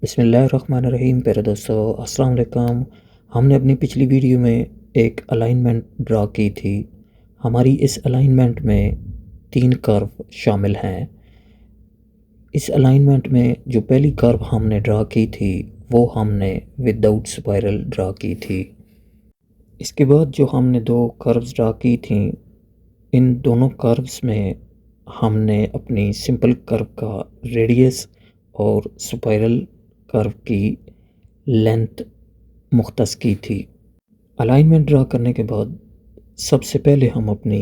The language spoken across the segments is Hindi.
बिस्मिल्लाहिर्रहमानिर्रहीम। प्यारे दोस्तों, अस्सलाम वालेकुम। हमने अपनी पिछली वीडियो में एक अलाइनमेंट ड्रा की थी। हमारी इस अलाइनमेंट में 3 कर्व शामिल हैं। इस अलाइनमेंट में जो पहली कर्व हमने ड्रा की थी वो हमने विदाउट स्पाइरल ड्रा की थी। इसके बाद जो हमने 2 कर्व्स ड्रा की थी, इन दोनों कर्व्स में हमने अपनी सिंपल कर्व का रेडियस और स्पाइरल कर्व की लेंथ मुख्तस की थी। अलाइनमेंट ड्रा करने के बाद सबसे पहले हम अपनी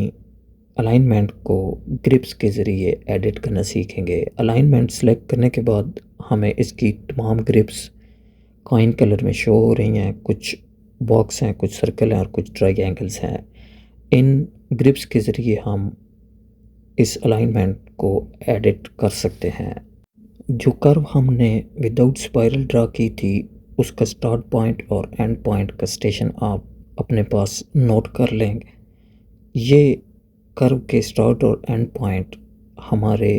अलाइनमेंट को ग्रिप्स के ज़रिए एडिट करना सीखेंगे। अलाइनमेंट सेलेक्ट करने के बाद हमें इसकी तमाम ग्रिप्स कॉइन कलर में शो हो रही हैं। कुछ बॉक्स हैं, कुछ सर्कल हैं और कुछ ट्रायंगल्स हैं। इन ग्रिप्स के ज़रिए हम इस अलाइनमेंट को एडिट कर सकते हैं। जो कर्व हमने विदाउट स्पाइरल ड्रा की थी उसका स्टार्ट पॉइंट और एंड पॉइंट का स्टेशन आप अपने पास नोट कर लेंगे। ये कर्व के स्टार्ट और एंड पॉइंट हमारे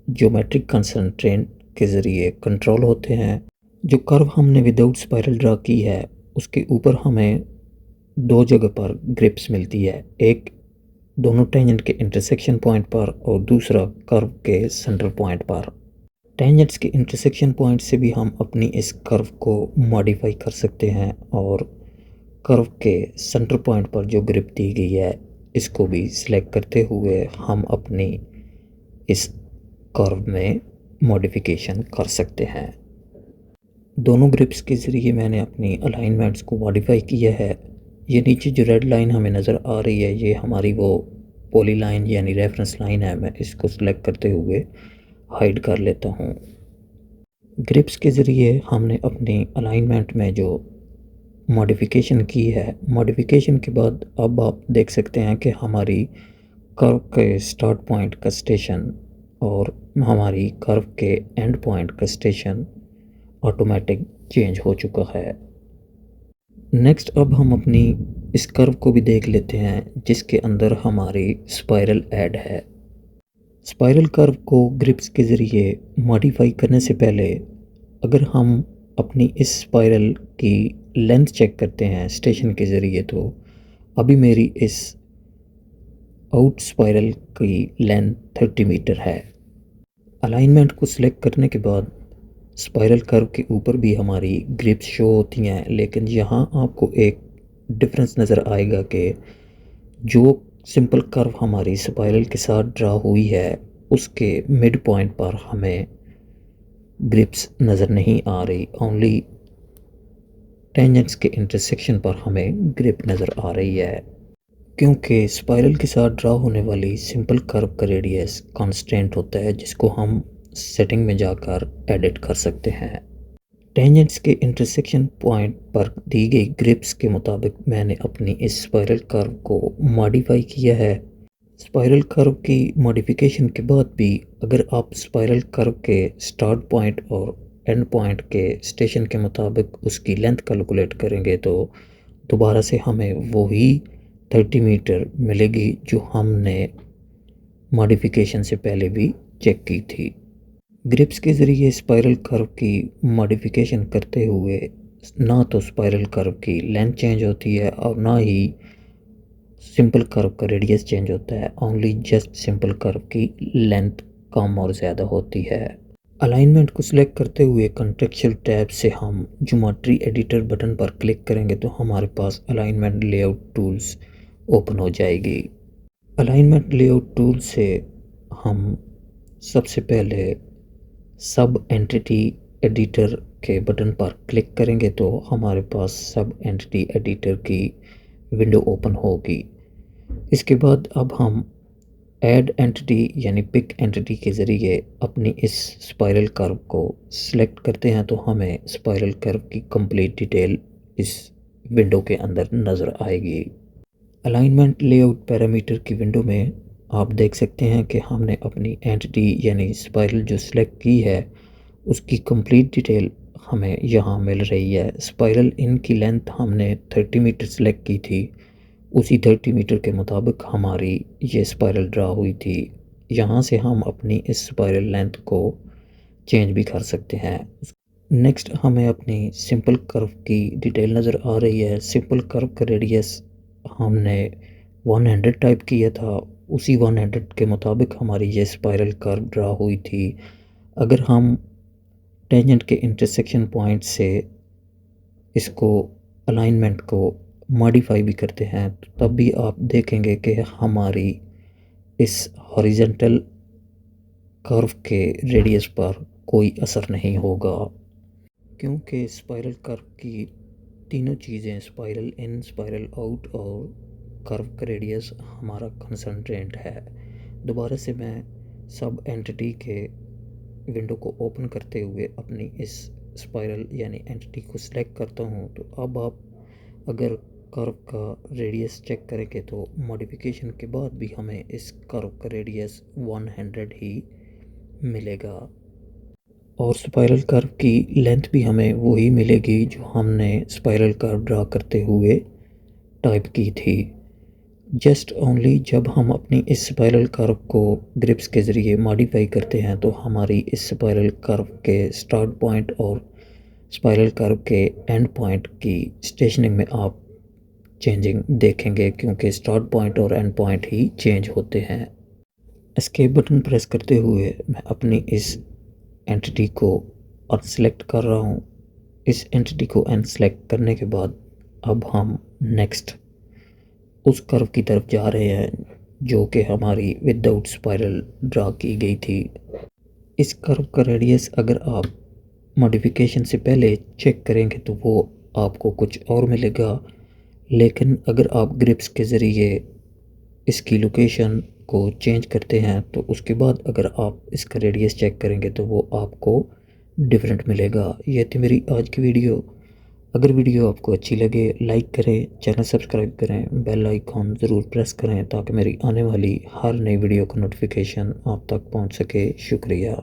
ज्योमेट्रिक कंस्ट्रेंट के ज़रिए कंट्रोल होते हैं। जो कर्व हमने विदाउट स्पाइरल ड्रा की है उसके ऊपर हमें 2 जगह पर ग्रिप्स मिलती है। एक दोनों टेंजेंट के इंटरसेक्शन पॉइंट पर और दूसरा कर्व के सेंटर पॉइंट पर। टेंजेंट्स के इंटरसेक्शन पॉइंट से भी हम अपनी इस कर्व को मॉडिफाई कर सकते हैं और कर्व के सेंटर पॉइंट पर जो ग्रिप दी गई है इसको भी सिलेक्ट करते हुए हम अपनी इस कर्व में मॉडिफिकेशन कर सकते हैं। दोनों ग्रिप्स के ज़रिए मैंने अपनी अलाइनमेंट्स को मॉडिफाई किया है। ये नीचे जो रेड लाइन हमें नज़र आ रही है ये हमारी वो पॉली लाइन यानी रेफरेंस लाइन है। मैं इसको सिलेक्ट करते हुए हाइड कर लेता हूँ। ग्रिप्स के ज़रिए हमने अपनी अलाइनमेंट में जो मॉडिफिकेशन की है, मॉडिफिकेशन के बाद अब आप देख सकते हैं कि हमारी कर्व के स्टार्ट पॉइंट का स्टेशन और हमारी कर्व के एंड पॉइंट का स्टेशन ऑटोमेटिक चेंज हो चुका है। नेक्स्ट अब हम अपनी इस कर्व को भी देख लेते हैं जिसके अंदर हमारी स्पाइरल ऐड है। स्पाइरल कर्व को ग्रिप्स के ज़रिए मॉडिफाई करने से पहले अगर हम अपनी इस स्पाइरल की लेंथ चेक करते हैं स्टेशन के ज़रिए, तो अभी मेरी इस आउट स्पाइरल की लेंथ 30 मीटर है। अलाइनमेंट को सिलेक्ट करने के बाद स्पाइरल कर्व के ऊपर भी हमारी ग्रिप्स शो होती हैं, लेकिन यहाँ आपको एक डिफरेंस नज़र आएगा कि जो सिंपल कर्व हमारी स्पाइरल के साथ ड्रा हुई है उसके मिड पॉइंट पर हमें ग्रिप्स नज़र नहीं आ रही। ओनली टेंजेंट्स के इंटरसेक्शन पर हमें ग्रिप नज़र आ रही है, क्योंकि स्पाइरल के साथ ड्रा होने वाली सिंपल कर्व का रेडियस कांस्टेंट होता है जिसको हम सेटिंग में जाकर एडिट कर सकते हैं। टेंजेंट्स के इंटरसेक्शन पॉइंट पर दी गई ग्रिप्स के मुताबिक मैंने अपनी इस स्पाइरल कर्व को मॉडिफाई किया है। स्पाइरल कर्व की मॉडिफिकेशन के बाद भी अगर आप स्पाइरल कर्व के स्टार्ट पॉइंट और एंड पॉइंट के स्टेशन के मुताबिक उसकी लेंथ कैलकुलेट करेंगे तो दोबारा से हमें वही 30 मीटर मिलेगी जो हमने मॉडिफिकेशन से पहले भी चेक की थी। ग्रिप्स के ज़रिए स्पाइरल कर्व की मॉडिफिकेशन करते हुए ना तो स्पाइरल कर्व की लेंथ चेंज होती है और ना ही सिंपल कर्व का रेडियस चेंज होता है। ओनली जस्ट सिंपल कर्व की लेंथ कम और ज़्यादा होती है। अलाइनमेंट को सिलेक्ट करते हुए कॉन्टेक्सचुअल टैब से हम ज्योमेट्री एडिटर बटन पर क्लिक करेंगे तो हमारे पास अलाइनमेंट लेआउट टूल्स ओपन हो जाएगी। अलाइनमेंट लेआउट टूल से हम सबसे पहले सब एंटिटी एडिटर के बटन पर क्लिक करेंगे तो हमारे पास सब एंटिटी एडिटर की विंडो ओपन होगी। इसके बाद अब हम ऐड एंटिटी यानी पिक एंटिटी के ज़रिए अपनी इस स्पाइरल कर्व को सिलेक्ट करते हैं तो हमें स्पाइरल कर्व की कंप्लीट डिटेल इस विंडो के अंदर नज़र आएगी। अलाइनमेंट लेआउट पैरामीटर की विंडो में आप देख सकते हैं कि हमने अपनी एंटिटी यानी स्पाइरल जो सिलेक्ट की है उसकी कंप्लीट डिटेल हमें यहाँ मिल रही है। स्पाइरल इन की लेंथ हमने 30 मीटर सिलेक्ट की थी, उसी 30 मीटर के मुताबिक हमारी ये स्पाइरल ड्रा हुई थी। यहाँ से हम अपनी इस स्पाइरल लेंथ को चेंज भी कर सकते हैं। नेक्स्ट हमें अपनी सिंपल कर्व की डिटेल नज़र आ रही है। सिंपल कर्व का रेडियस हमने 100 टाइप किया था, उसी 100 के मुताबिक हमारी ये स्पाइरल कर्व ड्रा हुई थी। अगर हम टेंजेंट के इंटरसेक्शन पॉइंट से इसको अलाइनमेंट को मॉडिफाई भी करते हैं तो तब भी आप देखेंगे कि हमारी इस हॉरिजॉन्टल कर्व के रेडियस पर कोई असर नहीं होगा, क्योंकि स्पाइरल कर्व की तीनों चीज़ें स्पाइरल इन, स्पाइरल आउट और कर्व का रेडियस हमारा कंसंट्रेंट है। दोबारा से मैं सब एंटिटी के विंडो को ओपन करते हुए अपनी इस स्पाइरल यानी एंटिटी को सिलेक्ट करता हूँ। तो अब आप अगर कर्व का रेडियस चेक करेंगे तो मॉडिफिकेशन के बाद भी हमें इस कर्व का रेडियस 100 ही मिलेगा और स्पाइरल कर्व की लेंथ भी हमें वही मिलेगी जो हमने स्पाइरल कर्व ड्रा करते हुए टाइप की थी। जस्ट ओनली जब हम अपनी इस स्पाइरल कर्व को ग्रिप्स के ज़रिए मॉडिफाई करते हैं तो हमारी इस स्पाइरल कर्व के स्टार्ट पॉइंट और स्पाइरल कर्व के एंड पॉइंट की स्टेशनिंग में आप चेंजिंग देखेंगे, क्योंकि स्टार्ट पॉइंट और एंड पॉइंट ही चेंज होते हैं। एस्केप बटन प्रेस करते हुए मैं अपनी इस एंटिटी को अनसेलेक्ट कर रहा हूँ। इस एंटिटी को अनसेलेक्ट करने के बाद अब हम नेक्स्ट उस कर्व की तरफ जा रहे हैं जो कि हमारी विदाउट स्पाइरल ड्रा की गई थी। इस कर्व का रेडियस अगर आप मॉडिफिकेशन से पहले चेक करेंगे तो वो आपको कुछ और मिलेगा, लेकिन अगर आप ग्रिप्स के ज़रिए इसकी लोकेशन को चेंज करते हैं तो उसके बाद अगर आप इसका रेडियस चेक करेंगे तो वो आपको डिफरेंट मिलेगा। ये थी मेरी आज की वीडियो। अगर वीडियो आपको अच्छी लगे लाइक करें, चैनल सब्सक्राइब करें, बेल आइकॉन ज़रूर प्रेस करें ताकि मेरी आने वाली हर नई वीडियो का नोटिफिकेशन आप तक पहुंच सके। शुक्रिया।